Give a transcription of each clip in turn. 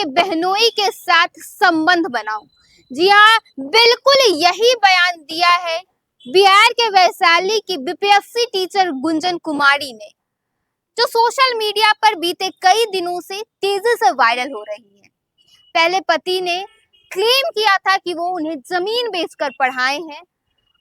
के बहनोई के साथ संबंध बनाओ। जी हाँ, बिल्कुल यही बयान दिया है बिहार के वैशाली की बीपीएससी टीचर गुंजन कुमारी ने, जो सोशल मीडिया पर बीते कई दिनों से तेजी से वायरल हो रही है। पहले पति ने क्लेम किया था कि वो उन्हें जमीन बेचकर पढ़ाए हैं।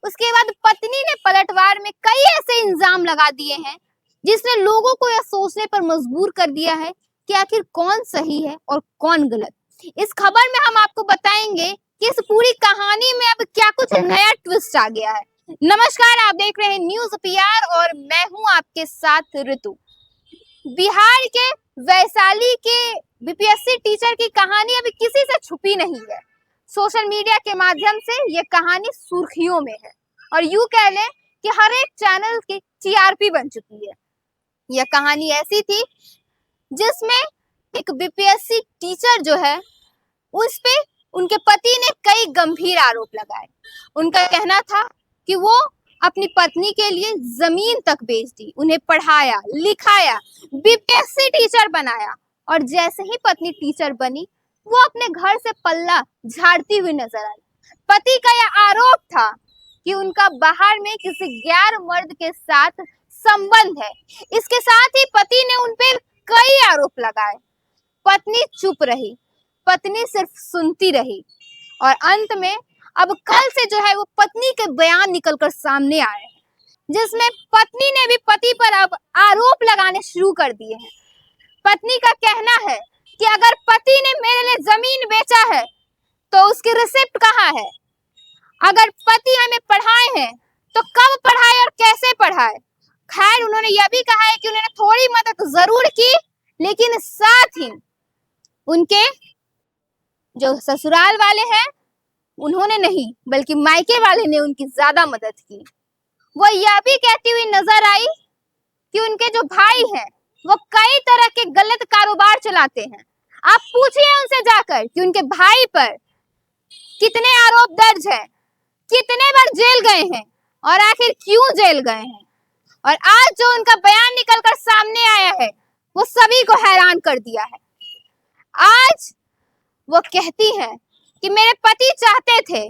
उसके बाद पत्नी ने पलटवार में कई ऐसे इल्जाम लगा दिए हैं जिसने लोगों को यह सोचने पर मजबूर कर दिया है कि आखिर कौन सही है और कौन गलत। इस खबर में हम आपको बताएंगे कि इस पूरी कहानी में अब क्या कुछ नया ट्विस्ट आ गया है। नमस्कार, आप देख रहे हैं न्यूज पीआर और मैं हूं आपके साथ ऋतु। बिहार के वैशाली के बीपीएससी टीचर की कहानी अभी किसी से छुपी नहीं है। सोशल मीडिया के माध्यम से ये कहानी सुर्खियों में है और यूं कह लें कि हर एक चैनल की टीआरपी बन चुकी है। यह कहानी ऐसी थी जिसमें एक बीपीएससी टीचर जो है उस पे उनके पति ने कई गंभीर आरोप लगाए। उनका कहना था कि वो अपनी पत्नी के लिए जमीन तक बेच दी, उन्हें पढ़ाया लिखाया, बीपीएससी टीचर बनाया और जैसे ही पत्नी टीचर बनी वो अपने घर से पल्ला झाड़ती हुई नजर आई। पति का यह आरोप था कि उनका बाहर में किसी गैर मर्द के साथ संबंध है। इसके साथ ही पति ने उन पर कई आरोप लगाए। पत्नी चुप रही, पत्नी सिर्फ सुनती रही और अंत में अब कल से जो है वो पत्नी के बयान निकलकर सामने आए हैं, जिसमें पत्नी ने भी पति पर अब आरोप लगाने शुरू कर दिए हैं। पत्नी का कहना है कि अगर पति ने मेरे लिए जमीन बेचा है तो उसकी रिसिप्ट कहाँ है? अगर पति हमें पढ़ाए हैं तो कब पढ़ाए और कैसे पढ़ाए? खैर, उन्होंने यह भी कहा है कि उन्होंने थोड़ी मदद जरूर की, लेकिन साथ ही उनके जो ससुराल वाले हैं उन्होंने नहीं, बल्कि मायके वाले ने उनकी ज्यादा मदद की। वो यह भी कहती हुई नजर आई कि उनके जो भाई हैं वो कई तरह के गलत कारोबार चलाते हैं। आप पूछिए उनसे जाकर कि उनके भाई पर कितने आरोप दर्ज हैं, कितने बार जेल गए हैं और आखिर क्यों जेल गए हैं। और आज जो उनका बयान निकलकर सामने आया है वो सभी को हैरान कर दिया है। आज वो कहती है कि मेरे पति चाहते थे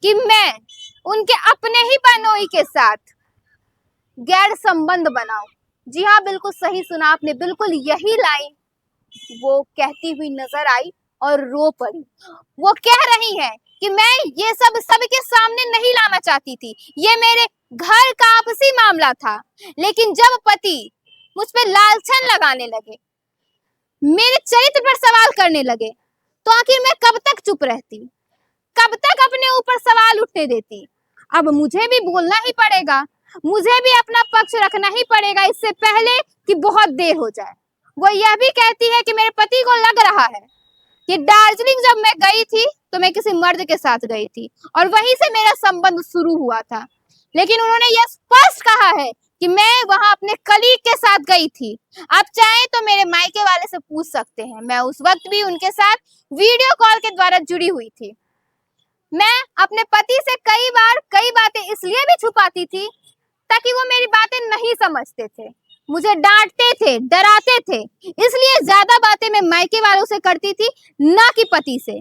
कि मैं उनके अपने ही बहनोई के साथ गैर संबंध बनाऊं। जी हाँ, बिल्कुल सही सुना आपने, बिल्कुल यही लाइन वो कहती हुई नजर आई और रो पड़ी। वो कह रही है कि मैं ये सब सबके सामने नहीं लाना चाहती थी, ये मेरे घर का आपसी मामला था, लेकिन जब पति मुझ पे लालछन लगाने लगे, मेरे चरित्र पर सवाल करने लगे, तो आखिर मैं कब तक चुप रहती, कब तक अपने ऊपर सवाल उठने देती। अब मुझे भी बोलना ही पड़ेगा, मुझे भी अपना पक्ष रखना ही पड़ेगा इससे पहले कि बहुत देर हो जाए। वो यह भी कहती है कि मेरे पति को लग रहा है कि दार्जिलिंग जब मैं गई थी तो मैं किसी मर्द के साथ गई थी और वहीं से मेरा संबंध शुरू हुआ था, लेकिन उन्होंने यह स्पष्ट कहा है कि मैं वहां अपने कलीग के साथ गई थी। आप चाहें तो मेरे मायके वाले से पूछ सकते हैं, मैं उस वक्त भी उनके साथ वीडियो कॉल के द्वारा जुड़ी हुई थी। मैं अपने पति से कई बार कई बातें इसलिए भी छुपाती थी ताकि वो मेरी बातें नहीं समझते थे, मुझे डांटते थे, डराते थे, इसलिए ज्यादा बातें मैं मायके वालों से करती थी, ना कि पति से।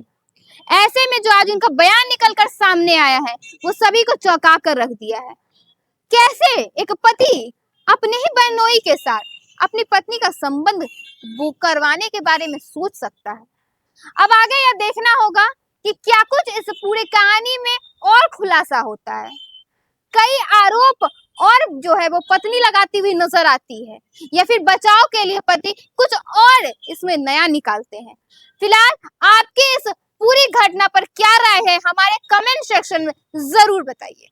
ऐसे में जो आज उनका बयान निकलकर सामने आया है वो सभी को चौंका कर रख दिया है। कैसे एक पति अपने ही बहनोई के साथ अपनी पत्नी का संबंध करवाने के बारे में सोच सकता है। अब आगे यह देखना होगा कि क्या कुछ इस पूरी कहानी में और खुलासा होता है। कई आरोप और जो है वो पत्नी लगाती हुई नजर आती है या फिर बचाव के लिए पति कुछ और इसमें नया निकालते हैं। फिलहाल आपके इस पूरी घटना पर क्या राय है हमारे कमेंट सेक्शन में जरूर बताइए।